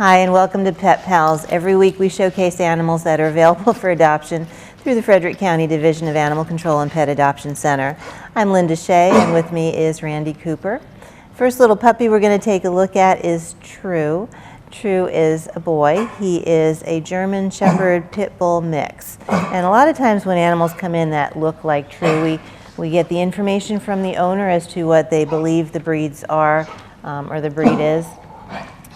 Hi, and welcome to Pet Pals. Every week we showcase animals that are available for adoption through the Frederick County Division of Animal Control and Pet Adoption Center. I'm Linda Shea, and with me is Randy Cooper. First little puppy we're going to take a look at is True. True is a boy. He is a German Shepherd Pit Bull mix. And a lot of times when animals come in that look like True, we get the information from the owner as to what they believe the breeds are, or the breed is,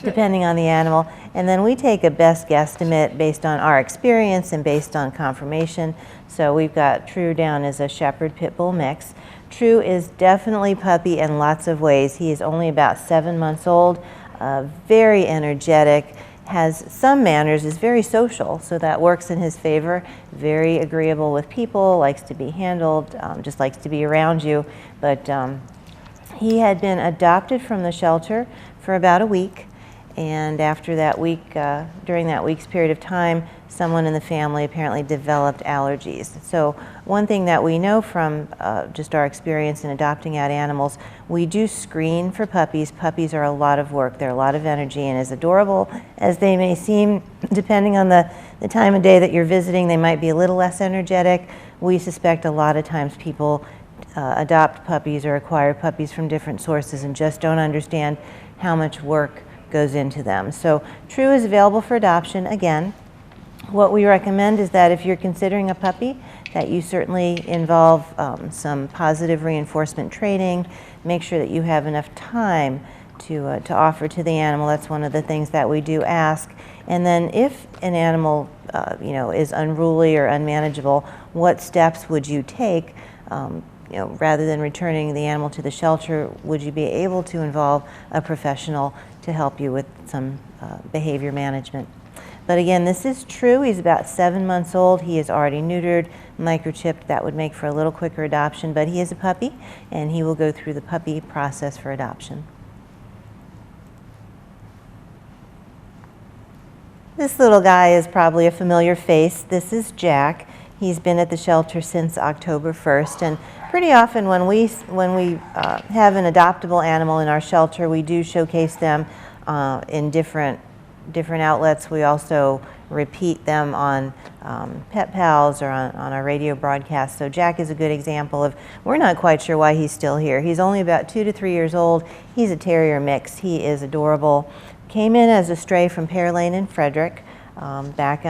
depending on the animal, and then we take a best guesstimate based on our experience and based on confirmation. So we've got True down as a Shepherd Pit Bull mix. True is definitely puppy in lots of ways. He is only about 7 months old, very energetic, has some manners, is very social, so that works in his favor. Very agreeable with people, likes to be handled, just likes to be around you. But he had been adopted from the shelter for about a week. And after that week, during that week's period of time, someone in the family apparently developed allergies. So one thing that we know from just our experience in adopting out animals, we do screen for puppies. Puppies are a lot of work. They're a lot of energy, and as adorable as they may seem, depending on the time of day that you're visiting, they might be a little less energetic. We suspect a lot of times people adopt puppies or acquire puppies from different sources and just don't understand how much work goes into them. So True is available for adoption. Again, what we recommend is that if you're considering a puppy, that you certainly involve some positive reinforcement training. Make sure that you have enough time to offer to the animal. That's one of the things that we do ask. And then if an animal is unruly or unmanageable, what steps would you take? Rather than returning the animal to the shelter, would you be able to involve a professional to help you with some behavior management? But again, this is True. He's about 7 months old. He is already neutered, microchipped. That would make for a little quicker adoption, but he is a puppy, and he will go through the puppy process for adoption. This little guy is probably a familiar face. This is Jack. He's been at the shelter since October 1st, and pretty often when we have an adoptable animal in our shelter, we do showcase them in different outlets. We also repeat them on Pet Pals or on our radio broadcast. So Jack is a good example of, we're not quite sure why he's still here. He's only about 2 to 3 years old. He's a terrier mix. He is adorable. Came in as a stray from Pear Lane in Frederick. Back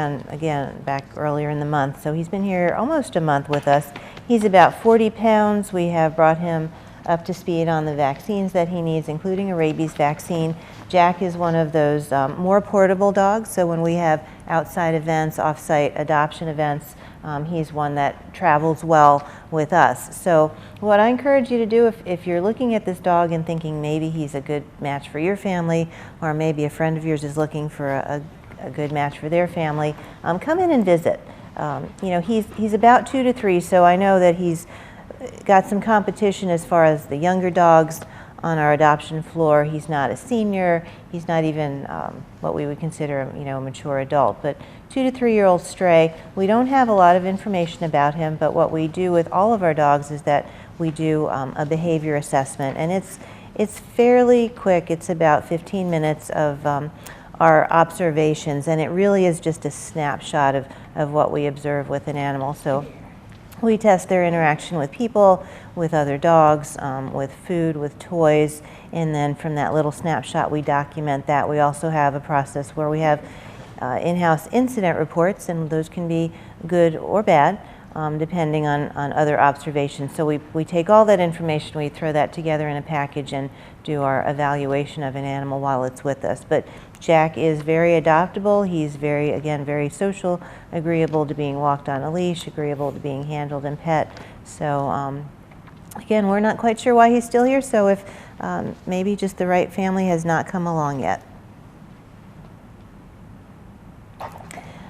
earlier in the month. So he's been here almost a month with us. He's about 40 pounds. We have brought him up to speed on the vaccines that he needs, including a rabies vaccine. Jack is one of those more portable dogs, so when we have outside events, off-site adoption events, he's one that travels well with us. So what I encourage you to do, if you're looking at this dog and thinking maybe he's a good match for your family, or maybe a friend of yours is looking for a good match for their family, come in and visit. He's about 2 to 3, so I know that he's got some competition as far as the younger dogs on our adoption floor. He's not a senior. He's not even what we would consider a mature adult, but 2 to 3 year old stray. We don't have a lot of information about him, but what we do with all of our dogs is that we do a behavior assessment, and it's fairly quick. It's about 15 minutes of our observations, and it really is just a snapshot of what we observe with an animal. So we test their interaction with people, with other dogs, with food, with toys, and then from that little snapshot we document that. We also have a process where we have in-house incident reports, and those can be good or bad, depending on other observations. So we take all that information, we throw that together in a package and do our evaluation of an animal while it's with us. But Jack is very adoptable. He's very social, agreeable to being walked on a leash, agreeable to being handled and pet. So again, we're not quite sure why he's still here, so if maybe just the right family has not come along yet.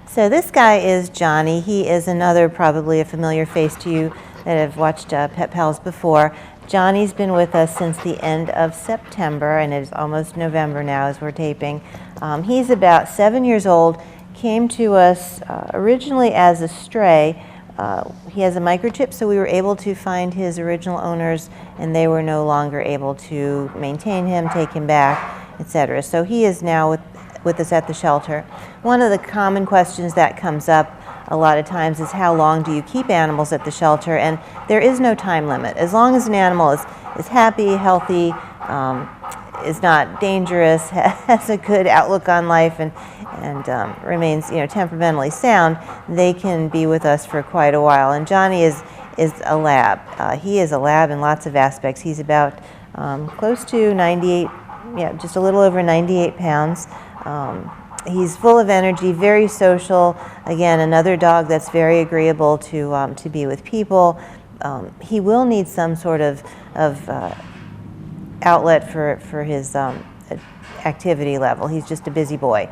So this guy is Johnny. He is another probably a familiar face to you that have watched Pet Pals before. Johnny's been with us since the end of September, and it is almost November now as we're taping. He's about 7 years old, came to us originally as a stray. He has a microchip, so we were able to find his original owners, and they were no longer able to maintain him, take him back, etc. So he is now with us at the shelter. One of the common questions that comes up a lot of times is how long do you keep animals at the shelter, and there is no time limit. As long as an animal is happy, healthy, is not dangerous, has a good outlook on life, and remains temperamentally sound, they can be with us for quite a while. And Johnny is a lab. He is a lab in lots of aspects. He's about close to 98, just a little over 98 pounds. He's full of energy, very social. Again, another dog that's very agreeable to be with people. He will need some sort of outlet for his activity level. He's just a busy boy.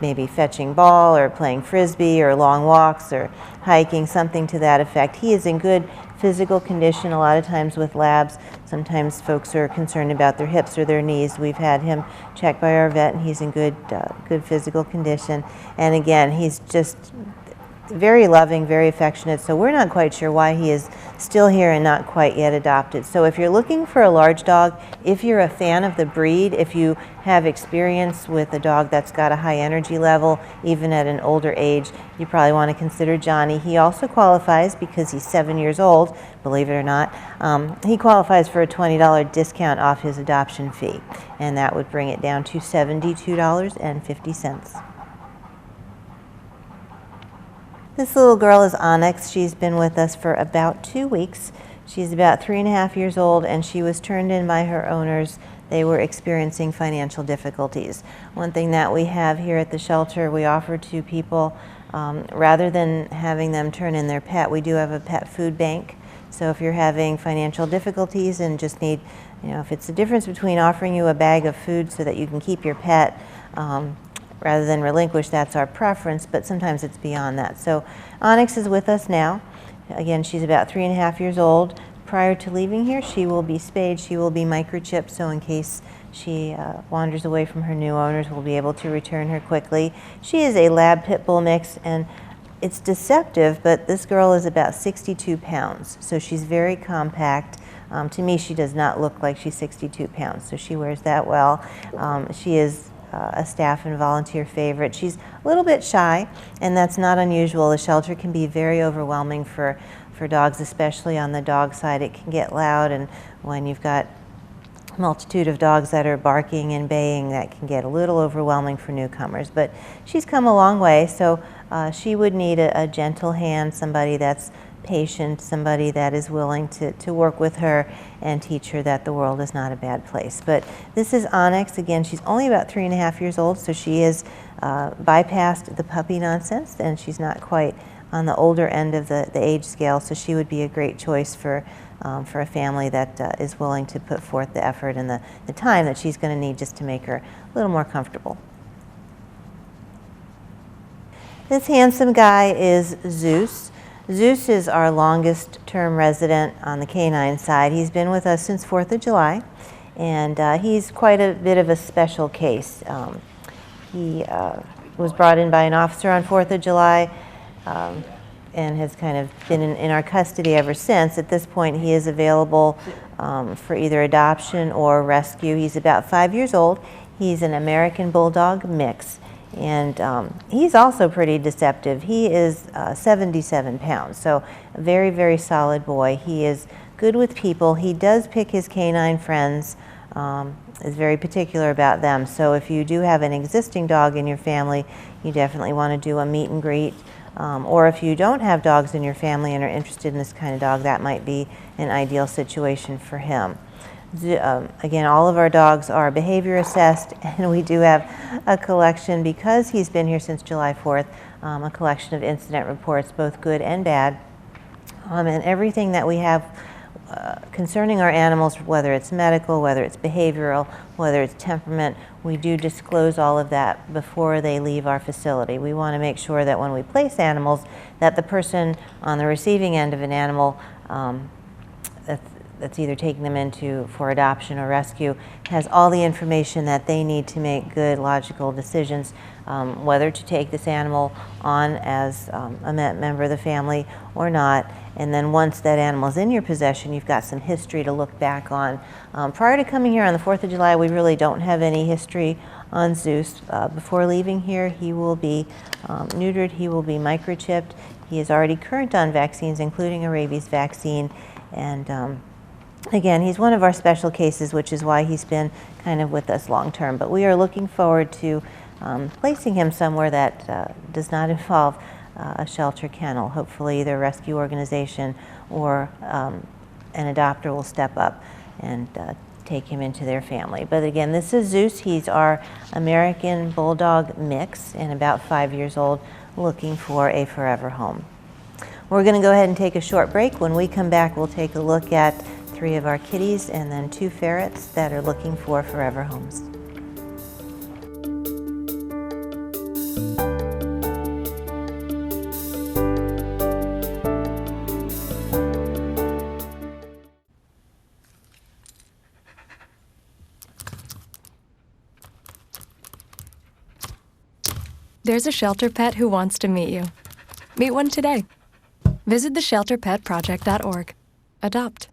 Maybe fetching ball or playing frisbee or long walks or hiking, something to that effect. He is in good physical condition. A lot of times with labs, sometimes folks are concerned about their hips or their knees. We've had him checked by our vet, and he's in good physical condition. And again, he's just very loving, very affectionate, so we're not quite sure why he is still here and not quite yet adopted. So if you're looking for a large dog, if you're a fan of the breed, if you have experience with a dog that's got a high energy level, even at an older age, you probably want to consider Johnny. He also qualifies, because he's 7 years old, believe it or not, he qualifies for a $20 discount off his adoption fee, and that would bring it down to $72.50. This little girl is Onyx. She's been with us for about 2 weeks. She's about 3.5 years old, and she was turned in by her owners. They were experiencing financial difficulties. One thing that we have here at the shelter, we offer to people, rather than having them turn in their pet, we do have a pet food bank. So if you're having financial difficulties and just need, if it's the difference between offering you a bag of food so that you can keep your pet, rather than relinquish, that's our preference, but sometimes it's beyond that. So Onyx is with us now. Again, she's about 3.5 years old. Prior to leaving here, she will be spayed, she will be microchipped, so in case she wanders away from her new owners, we'll be able to return her quickly. She is a lab pit bull mix, and it's deceptive, but this girl is about 62 pounds, so she's very compact. To me, she does not look like she's 62 pounds, so she wears that well. She is a staff and volunteer favorite. She's a little bit shy, and that's not unusual. The shelter can be very overwhelming for dogs, especially on the dog side. It can get loud, and when you've got a multitude of dogs that are barking and baying, that can get a little overwhelming for newcomers. But she's come a long way, so she would need a gentle hand, somebody that's patient, somebody that is willing to work with her and teach her that the world is not a bad place. But this is Onyx. Again, she's only about 3.5 years old, so she is bypassed the puppy nonsense, and she's not quite on the older end of the age scale, so she would be a great choice for a family that is willing to put forth the effort and the time that she's going to need just to make her a little more comfortable. This handsome guy is Zeus. Zeus is our longest term resident on the canine side. He's been with us since 4th of July, and he's quite a bit of a special case. He was brought in by an officer on 4th of July and has kind of been in our custody ever since. At this point, he is available for either adoption or rescue. He's about 5 years old. He's an American Bulldog mix. And he's also pretty deceptive. He is 77 pounds, so a very, very solid boy. He is good with people. He does pick his canine friends, is very particular about them. So if you do have an existing dog in your family, you definitely want to do a meet and greet. Or if you don't have dogs in your family and are interested in this kind of dog, that might be an ideal situation for him. Again, all of our dogs are behavior assessed, and we do have a collection, because he's been here since July 4th, a collection of incident reports, both good and bad. And everything that we have concerning our animals, whether it's medical, whether it's behavioral, whether it's temperament, we do disclose all of that before they leave our facility. We want to make sure that when we place animals, that the person on the receiving end of an animal that's either taking them into for adoption or rescue has all the information that they need to make good, logical decisions, whether to take this animal on as a member of the family or not. And then once that animal is in your possession, you've got some history to look back on. Prior to coming here on the 4th of July, we really don't have any history on Zeus. Before leaving here, he will be neutered, he will be microchipped. He is already current on vaccines, including a rabies vaccine. And again, he's one of our special cases, which is why he's been kind of with us long term. But we are looking forward to placing him somewhere that does not involve a shelter kennel. Hopefully either a rescue organization or an adopter will step up and take him into their family. But again, this is Zeus. He's our American Bulldog mix and about 5 years old, looking for a forever home. We're going to go ahead and take a short break. When we come back, we'll take a look at 3 of our kitties and then 2 ferrets that are looking for forever homes. There's a shelter pet who wants to meet you. Meet one today. Visit theshelterpetproject.org. Adopt.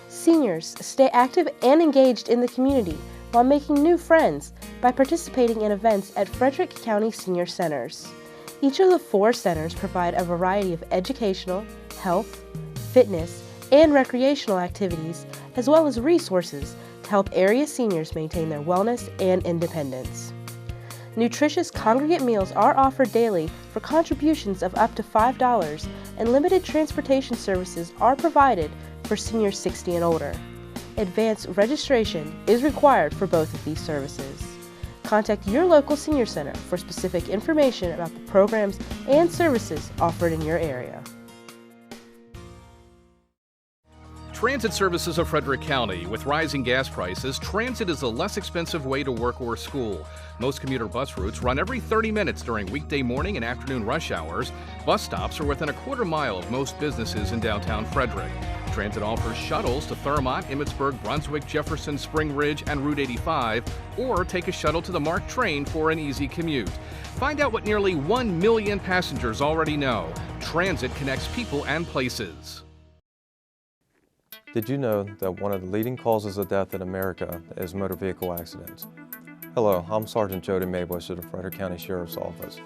Seniors stay active and engaged in the community while making new friends by participating in events at Frederick County Senior Centers. Each of the 4 centers provide a variety of educational, health, fitness, and recreational activities, as well as resources to help area seniors maintain their wellness and independence. Nutritious congregate meals are offered daily for contributions of up to $5, and limited transportation services are provided for seniors 60 and older. Advanced registration is required for both of these services. Contact your local senior center for specific information about the programs and services offered in your area. Transit services of Frederick County. With rising gas prices, transit is a less expensive way to work or school. Most commuter bus routes run every 30 minutes during weekday morning and afternoon rush hours. Bus stops are within a quarter mile of most businesses in downtown Frederick. Transit offers shuttles to Thurmont, Emmitsburg, Brunswick, Jefferson, Spring Ridge, and Route 85, or take a shuttle to the MARC train for an easy commute. Find out what nearly 1 million passengers already know. Transit connects people and places. Did you know that one of the leading causes of death in America is motor vehicle accidents? Hello, I'm Sergeant Jody Maybush of the Frederick County Sheriff's Office.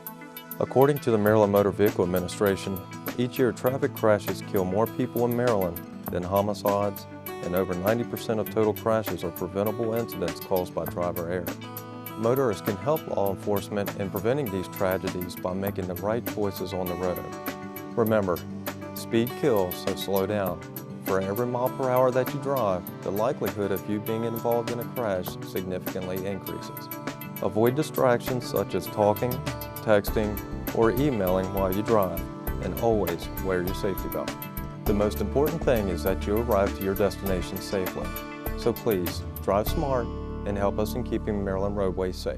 According to the Maryland Motor Vehicle Administration, each year traffic crashes kill more people in Maryland than homicides, and over 90% of total crashes are preventable incidents caused by driver error. Motorists can help law enforcement in preventing these tragedies by making the right choices on the road. Remember, speed kills, so slow down. For every mile per hour that you drive, the likelihood of you being involved in a crash significantly increases. Avoid distractions such as talking, texting, or emailing while you drive, and always wear your safety belt. The most important thing is that you arrive to your destination safely. So please, drive smart and help us in keeping Maryland roadways safe.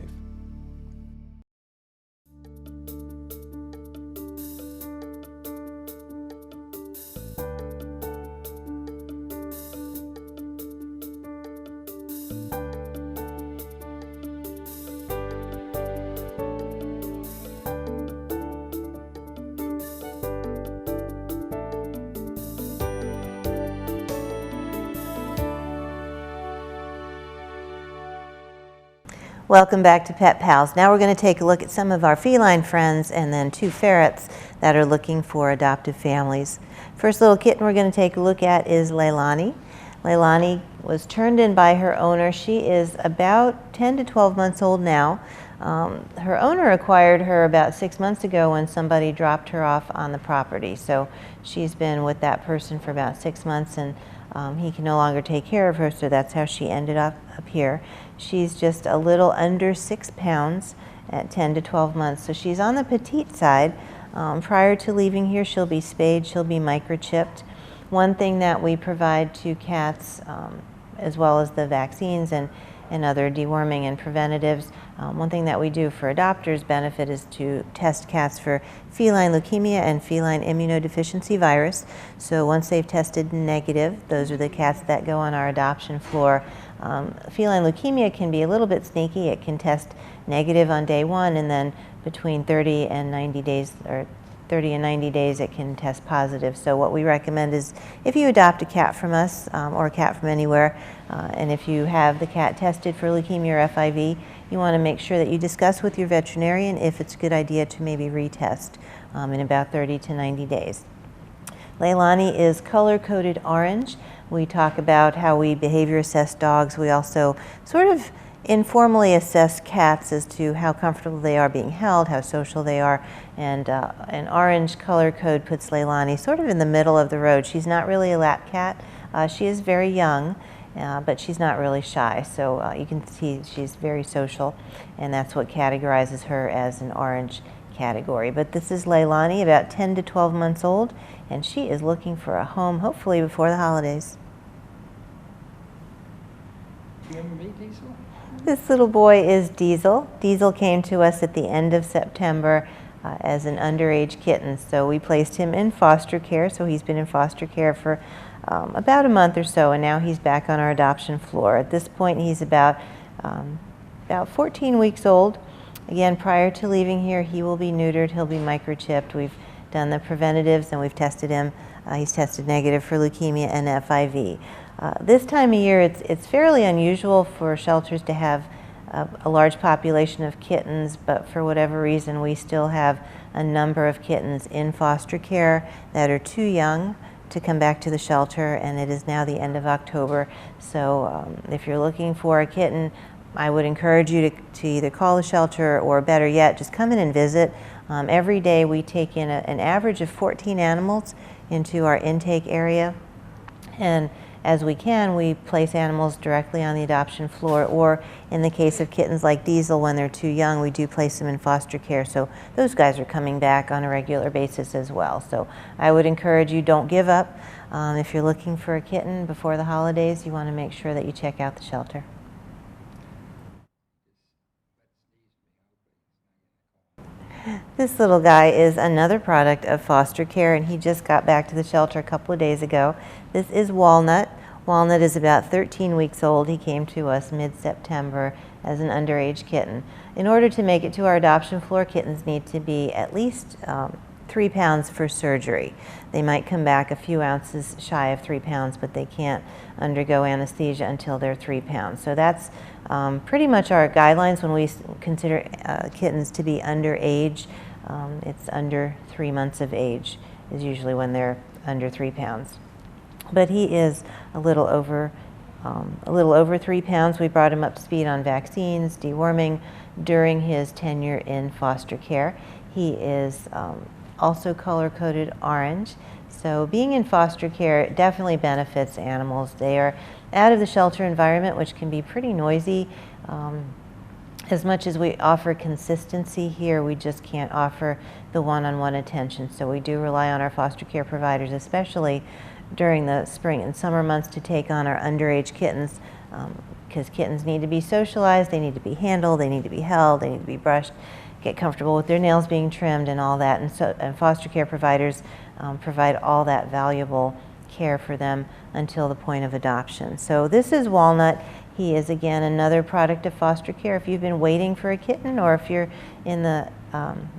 Welcome back to Pet Pals. Now we're going to take a look at some of our feline friends and then 2 ferrets that are looking for adoptive families. First little kitten we're going to take a look at is Leilani. Leilani was turned in by her owner. She is about 10 to 12 months old now. Her owner acquired her about 6 months ago when somebody dropped her off on the property. So she's been with that person for about 6 months, and he can no longer take care of her, so that's how she ended up here. She's just a little under 6 pounds at 10 to 12 months, so she's on the petite side. Prior to leaving here, she'll be spayed, she'll be microchipped. One thing that we provide to cats, as well as the vaccines and other deworming and preventatives, one thing that we do for adopters' benefit is to test cats for feline leukemia and feline immunodeficiency virus. So once they've tested negative, those are the cats that go on our adoption floor. Feline leukemia can be a little bit sneaky. It can test negative on day 1, and then between 30 and 90 days, or 30 and 90 days it can test positive. So what we recommend is if you adopt a cat from us or a cat from anywhere, and if you have the cat tested for leukemia or FIV, you want to make sure that you discuss with your veterinarian if it's a good idea to maybe retest in about 30 to 90 days. Leilani is color-coded orange. We talk about how we behavior assess dogs. We also sort of informally assess cats as to how comfortable they are being held, how social they are, and an orange color code puts Leilani sort of in the middle of the road. She's not really a lap cat. She is very young, but she's not really shy, so you can see she's very social, and that's what categorizes her as an orange category. But this is Leilani, about 10 to 12 months old, and she is looking for a home, hopefully before the holidays. Do you ever meet Diesel? This little boy is Diesel. Diesel came to us at the end of September as an underage kitten, so we placed him in foster care. So he's been in foster care for about a month or so, and now he's back on our adoption floor. At this point, he's about 14 weeks old. Again, prior to leaving here, he will be neutered. He'll be microchipped. We've done the preventatives, and we've tested him. He's tested negative for leukemia and FIV. This time of year, it's fairly unusual for shelters to have a large population of kittens, but for whatever reason, we still have a number of kittens in foster care that are too young to come back to the shelter, and it is now the end of October. So if you're looking for a kitten, I would encourage you to either call the shelter or, better yet, just come in and visit. Every day we take in an average of 14 animals into our intake area, and as we can, we place animals directly on the adoption floor, or in the case of kittens like Diesel, when they're too young, we do place them in foster care. So those guys are coming back on a regular basis as well. So I would encourage you, don't give up. If you're looking for a kitten before the holidays, you want to make sure that you check out the shelter. This little guy is another product of foster care, and he just got back to the shelter a couple of days ago. This is Walnut. Walnut is about 13 weeks old. He came to us mid-September as an underage kitten. In order to make it to our adoption floor, kittens need to be at least 3 pounds for surgery. They might come back a few ounces shy of 3 pounds, but they can't undergo anesthesia until they're 3 pounds. So that's pretty much our guidelines when we consider kittens to be underage. It's under 3 months of age is usually when they're under 3 pounds. But he is a little over 3 pounds. We brought him up to speed on vaccines, deworming during his tenure in foster care. He is also color-coded orange. So being in foster care definitely benefits animals. They are out of the shelter environment, which can be pretty noisy. As much as we offer consistency here, we just can't offer the one-on-one attention. So we do rely on our foster care providers, especially during the spring and summer months, to take on our underage kittens, because kittens need to be socialized, they need to be handled, they need to be held, they need to be brushed, get comfortable with their nails being trimmed and all that. And foster care providers provide all that valuable care for them until the point of adoption. So this is Walnut. He is, again, another product of foster care. If you've been waiting for a kitten, or if you're in the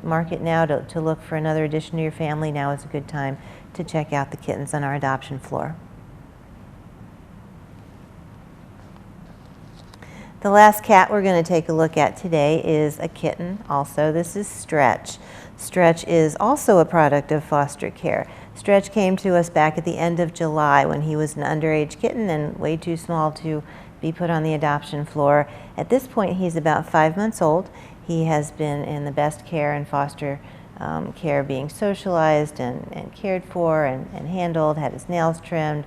market now to look for another addition to your family, now is a good time to check out the kittens on our adoption floor. The last cat we're going to take a look at today is a kitten also. This is Stretch. Stretch is also a product of foster care. Stretch came to us back at the end of July when he was an underage kitten and way too small to be put on the adoption floor. At this point, he's about 5 months old. He has been in the best care and foster care, being socialized and cared for and handled, had his nails trimmed.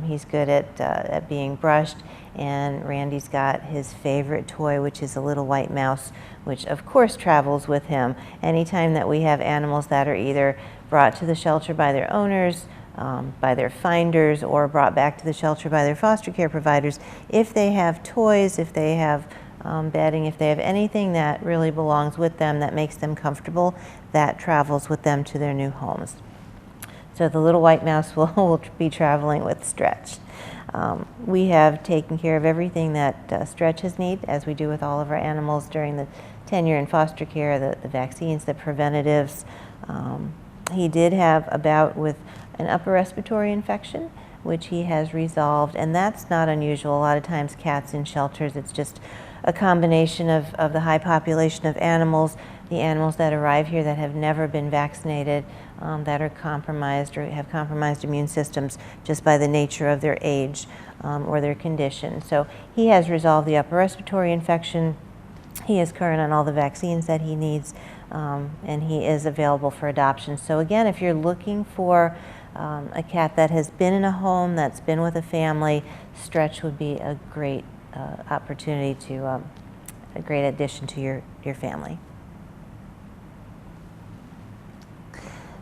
He's good at being brushed, and Randy's got his favorite toy, which is a little white mouse, which of course travels with him. Anytime that we have animals that are either brought to the shelter by their owners, by their finders, or brought back to the shelter by their foster care providers, if they have toys, if they have bedding, if they have anything that really belongs with them that makes them comfortable, that travels with them to their new homes. So the little white mouse will be traveling with Stretch. We have taken care of everything that Stretch has need, as we do with all of our animals during the tenure in foster care, the vaccines, the preventatives, He did have a bout with an upper respiratory infection, which he has resolved, and that's not unusual. A lot of times cats in shelters, it's just a combination of the high population of animals, the animals that arrive here that have never been vaccinated, that are compromised or have compromised immune systems just by the nature of their age or their condition. So he has resolved the upper respiratory infection. He is current on all the vaccines that he needs, and he is available for adoption. So again, if you're looking for a cat that has been in a home, that's been with a family, Stretch would be a great opportunity to, a great addition to your family.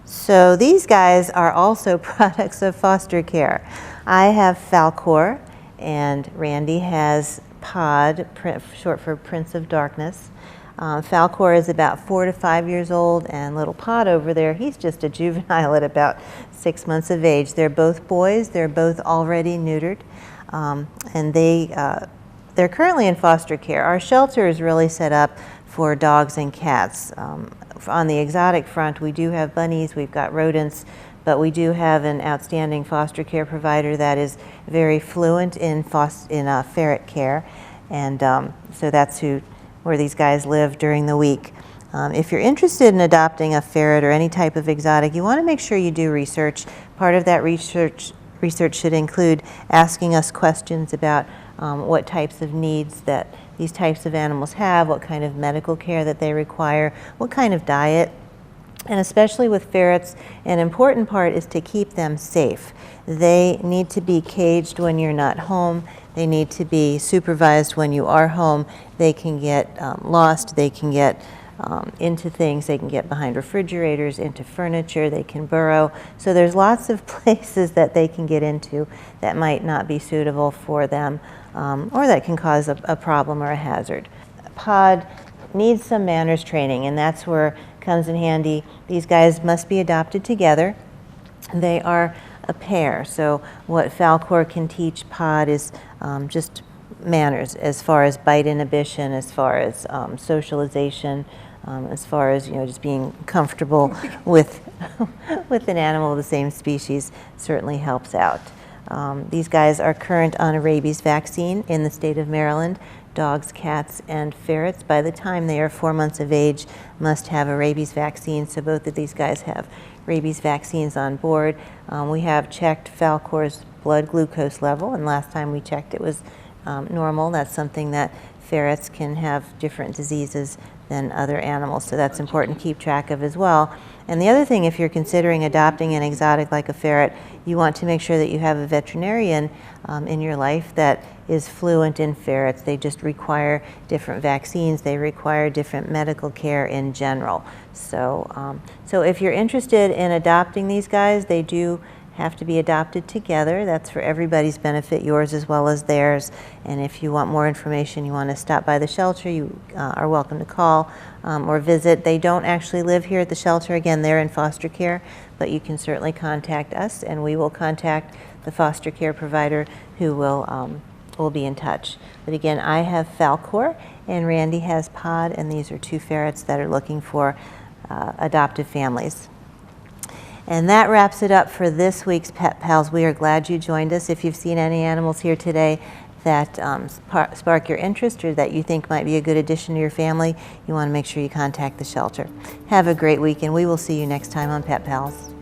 So these guys are also products of foster care. I have Falcor, and Randy has Pod, short for Prince of Darkness. Falcor is about 4 to 5 years old, and little Pod over there, he's just a juvenile at about 6 months of age. They're both boys. They're both already neutered, and they're currently in foster care. Our shelter is really set up for dogs and cats. On the exotic front, we do have bunnies, we've got rodents, but we do have an outstanding foster care provider that is very fluent in ferret care, and so that's where these guys live during the week. If you're interested in adopting a ferret or any type of exotic, you want to make sure you do research. Part of that research should include asking us questions about what types of needs that these types of animals have, what kind of medical care that they require, what kind of diet. And especially with ferrets, an important part is to keep them safe. They need to be caged when you're not home. They need to be supervised when you are home. They can get lost. They can get into things. They can get behind refrigerators, into furniture. They can burrow. So there's lots of places that they can get into that might not be suitable for them, or that can cause a problem or a hazard. Pod needs some manners training, and that's where comes in handy. These guys must be adopted together. They are a pair, so what Falcor can teach Pod is just manners, as far as bite inhibition, as far as socialization, as far as just being comfortable with an animal of the same species certainly helps out. These guys are current on a rabies vaccine in the state of Maryland. Dogs, cats, and ferrets, by the time they are 4 months of age, must have a rabies vaccine. So both of these guys have rabies vaccines on board. We have checked Falcor's blood glucose level, and last time we checked it was normal. That's something that ferrets can have different diseases than other animals, so that's important to keep track of as well. And the other thing, if you're considering adopting an exotic like a ferret, you want to make sure that you have a veterinarian in your life that is fluent in ferrets. They just require different vaccines. They require different medical care in general. So, so if you're interested in adopting these guys, they do have to be adopted together. That's for everybody's benefit, yours as well as theirs. And if you want more information, you want to stop by the shelter, you are welcome to call or visit. They don't actually live here at the shelter. Again, they're in foster care, but you can certainly contact us, and we will contact the foster care provider who will be in touch. But again, I have Falcor, and Randy has Pod, and these are two ferrets that are looking for adoptive families. And that wraps it up for this week's Pet Pals. We are glad you joined us. If you've seen any animals here today that spark your interest or that you think might be a good addition to your family, you want to make sure you contact the shelter. Have a great week, and we will see you next time on Pet Pals.